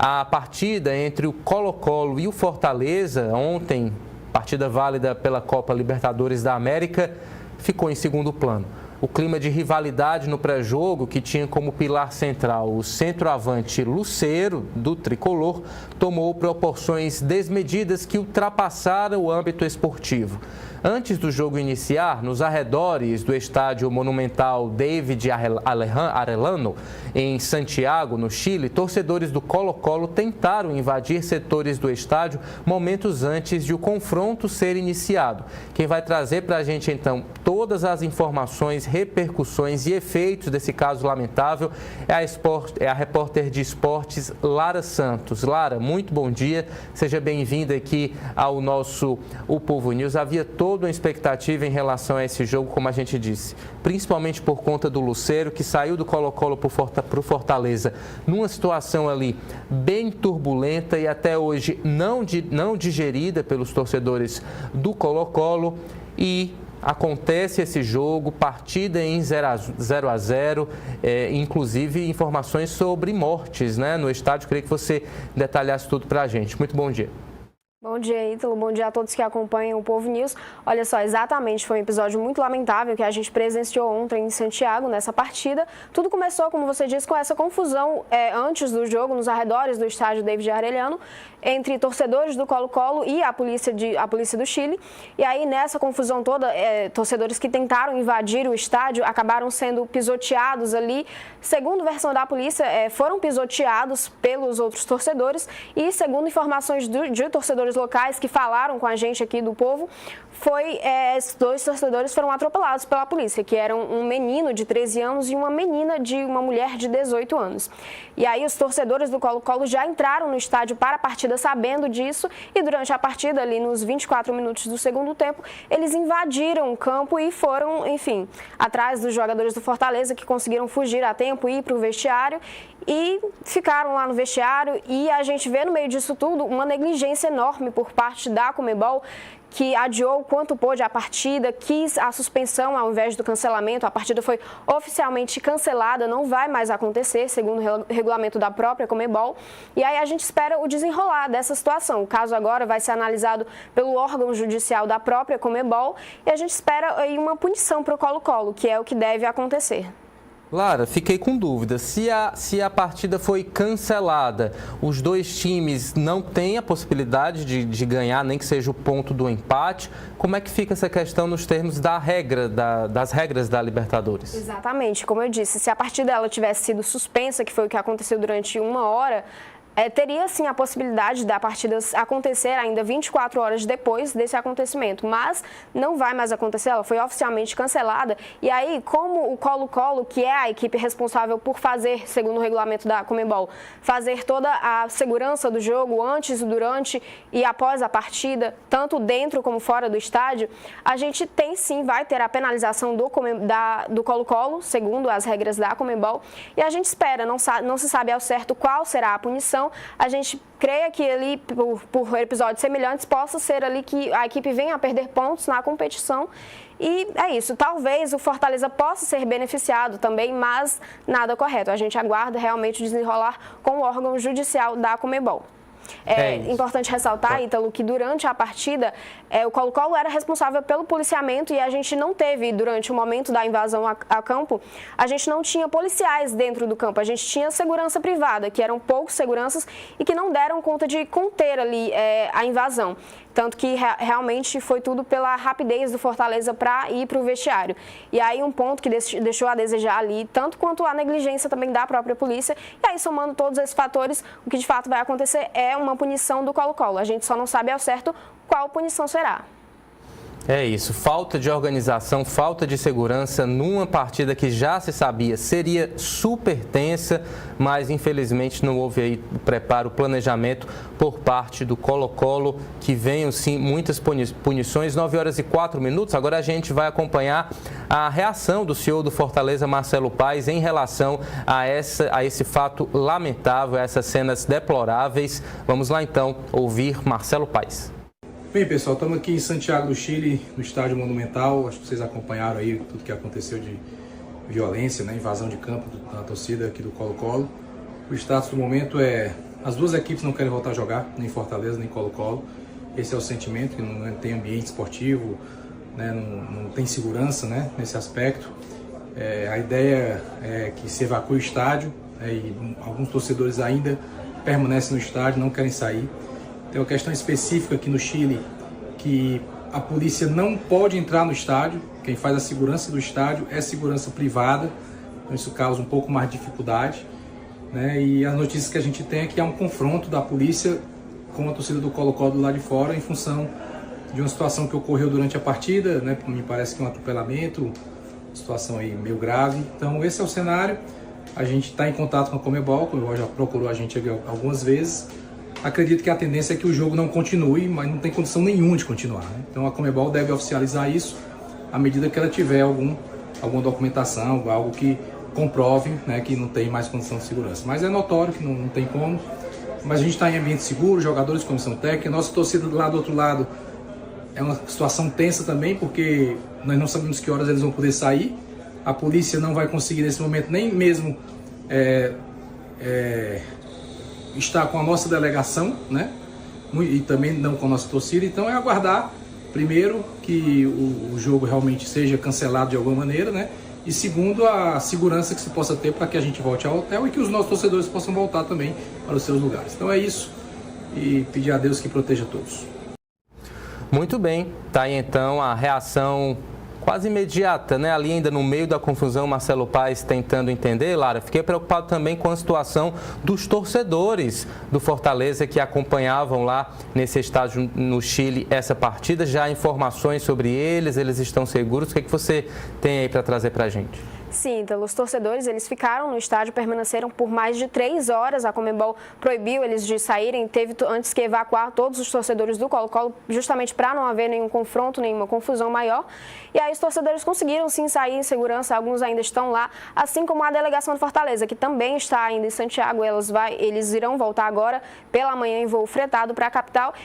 A partida entre o Colo-Colo e o Fortaleza, ontem, partida válida pela Copa Libertadores da América, ficou em segundo plano. O clima de rivalidade no pré-jogo, que tinha como pilar central o centroavante Lucero, do Tricolor, tomou proporções desmedidas que ultrapassaram o âmbito esportivo. Antes do jogo iniciar, nos arredores do estádio monumental David Arellano, em Santiago, no Chile, torcedores do Colo-Colo tentaram invadir setores do estádio momentos antes de o confronto ser iniciado. Quem vai trazer para a gente, então, todas as informações, repercussões e efeitos desse caso lamentável é a repórter de esportes Lara Santos. Lara, muito bom dia, seja bem-vinda aqui ao nosso O Povo News. Havia toda uma expectativa em relação a esse jogo, como a gente disse, principalmente por conta do Lucero, que saiu do Colo-Colo para o Fortaleza numa situação ali bem turbulenta e até hoje não digerida pelos torcedores do Colo-Colo. E acontece esse jogo, partida em 0-0, inclusive informações sobre mortes, né, no estádio. Queria que você detalhasse tudo para a gente. Muito bom dia. Bom dia, Ítalo. Bom dia a todos que acompanham o Povo News. Olha só, exatamente, foi um episódio muito lamentável que a gente presenciou ontem em Santiago, nessa partida. Tudo começou, como você disse, com essa confusão antes do jogo, nos arredores do estádio David Arellano, entre torcedores do Colo-Colo e a polícia do Chile. E aí, nessa confusão toda, torcedores que tentaram invadir o estádio acabaram sendo pisoteados ali. Segundo a versão da polícia, foram pisoteados pelos outros torcedores e, segundo informações de torcedores locais que falaram com a gente aqui do Povo, esses dois torcedores foram atropelados pela polícia, que eram um menino de 13 anos e uma mulher de 18 anos. E aí os torcedores do Colo-Colo já entraram no estádio para a partida sabendo disso e durante a partida, ali nos 24 minutos do segundo tempo, eles invadiram o campo e foram, enfim, atrás dos jogadores do Fortaleza que conseguiram fugir a tempo e ir para o vestiário e ficaram lá no vestiário. E a gente vê no meio disso tudo uma negligência enorme por parte da Conmebol, que adiou o quanto pôde a partida, quis a suspensão ao invés do cancelamento. A partida foi oficialmente cancelada, não vai mais acontecer, segundo o regulamento da própria Conmebol. E aí a gente espera o desenrolar dessa situação. O caso agora vai ser analisado pelo órgão judicial da própria Conmebol e a gente espera aí uma punição para o Colo-Colo, que é o que deve acontecer. Lara, fiquei com dúvida. Se a partida foi cancelada, os dois times não têm a possibilidade de ganhar, nem que seja o ponto do empate. Como é que fica essa questão nos termos das regras da Libertadores? Exatamente, como eu disse, se a partida ela tivesse sido suspensa, que foi o que aconteceu durante uma hora, teria sim a possibilidade da partida acontecer ainda 24 horas depois desse acontecimento, mas não vai mais acontecer, ela foi oficialmente cancelada. E aí, como o Colo-Colo, que é a equipe responsável por fazer, segundo o regulamento da Conmebol, fazer toda a segurança do jogo antes, durante e após a partida, tanto dentro como fora do estádio, a gente vai ter a penalização do Colo-Colo, segundo as regras da Conmebol, e a gente espera, não se sabe ao certo qual será a punição. A gente creia que ali, por episódios semelhantes, possa ser ali que a equipe venha a perder pontos na competição. E é isso, talvez o Fortaleza possa ser beneficiado também, mas nada correto. A gente aguarda realmente desenrolar com o órgão judicial da Conmebol. É importante ressaltar, Ítalo, que durante a partida o Colo-Colo era responsável pelo policiamento e a gente não teve, durante o momento da invasão a campo, a gente não tinha policiais dentro do campo, a gente tinha segurança privada, que eram poucos seguranças e que não deram conta de conter ali a invasão. Tanto que realmente foi tudo pela rapidez do Fortaleza para ir para o vestiário. E aí um ponto que deixou a desejar ali, tanto quanto a negligência também da própria polícia. E aí, somando todos esses fatores, o que de fato vai acontecer é uma punição do Colo-Colo. A gente só não sabe ao certo qual punição será. É isso, falta de organização, falta de segurança numa partida que já se sabia seria super tensa, mas infelizmente não houve aí o preparo, o planejamento por parte do Colo-Colo, que venham sim muitas punições. 9h04. Agora a gente vai acompanhar a reação do CEO do Fortaleza, Marcelo Paes, em relação a esse fato lamentável, a essas cenas deploráveis. Vamos lá então ouvir Marcelo Paes. Bem, pessoal, estamos aqui em Santiago do Chile, no estádio Monumental. Acho que vocês acompanharam aí tudo que aconteceu de violência, né? Invasão de campo da torcida aqui do Colo-Colo. O status do momento é As duas equipes não querem voltar a jogar, nem Fortaleza, nem Colo-Colo. Esse é o sentimento, que não tem ambiente esportivo, né, não tem segurança, né, nesse aspecto. A ideia é que se evacue o estádio, e alguns torcedores ainda permanecem no estádio, não querem sair. Tem uma questão específica aqui no Chile, que a polícia não pode entrar no estádio, quem faz a segurança do estádio é segurança privada, então isso causa um pouco mais de dificuldade, né? E as notícias que a gente tem é que há um confronto da polícia com a torcida do Colo-Colo do lado de fora, em função de uma situação que ocorreu durante a partida, né? Me parece que é um atropelamento, situação aí meio grave. Então esse é o cenário. A gente está em contato com a Conmebol, já procurou a gente algumas vezes. Acredito que a tendência é que o jogo não continue, mas não tem condição nenhuma de continuar, né? Então a Conmebol deve oficializar isso à medida que ela tiver alguma documentação, algo que comprove, né, que não tem mais condição de segurança. Mas é notório que não tem como. Mas a gente está em ambiente seguro, jogadores, comissão técnica, nossa torcida do outro lado é uma situação tensa também, porque nós não sabemos que horas eles vão poder sair. A polícia não vai conseguir nesse momento nem mesmo estar com a nossa delegação, né? E também não com a nossa torcida. Então é aguardar, primeiro, que o jogo realmente seja cancelado de alguma maneira, né? E segundo, a segurança que se possa ter para que a gente volte ao hotel e que os nossos torcedores possam voltar também para os seus lugares. Então é isso, e pedir a Deus que proteja todos. Muito bem, tá aí então a reação quase imediata, né? Ali ainda no meio da confusão, Marcelo Paes tentando entender. Lara, fiquei preocupado também com a situação dos torcedores do Fortaleza que acompanhavam lá nesse estádio no Chile essa partida. Já há informações sobre eles estão seguros? O que você tem aí para trazer para a gente? Sim, então, os torcedores, eles ficaram no estádio, permaneceram por mais de 3 horas. A Conmebol proibiu eles de saírem, teve antes que evacuar todos os torcedores do Colo-Colo, justamente para não haver nenhum confronto, nenhuma confusão maior. E aí os torcedores conseguiram sim sair em segurança, alguns ainda estão lá, assim como a delegação de Fortaleza, que também está ainda em Santiago. Eles irão voltar agora pela manhã em voo fretado para a capital.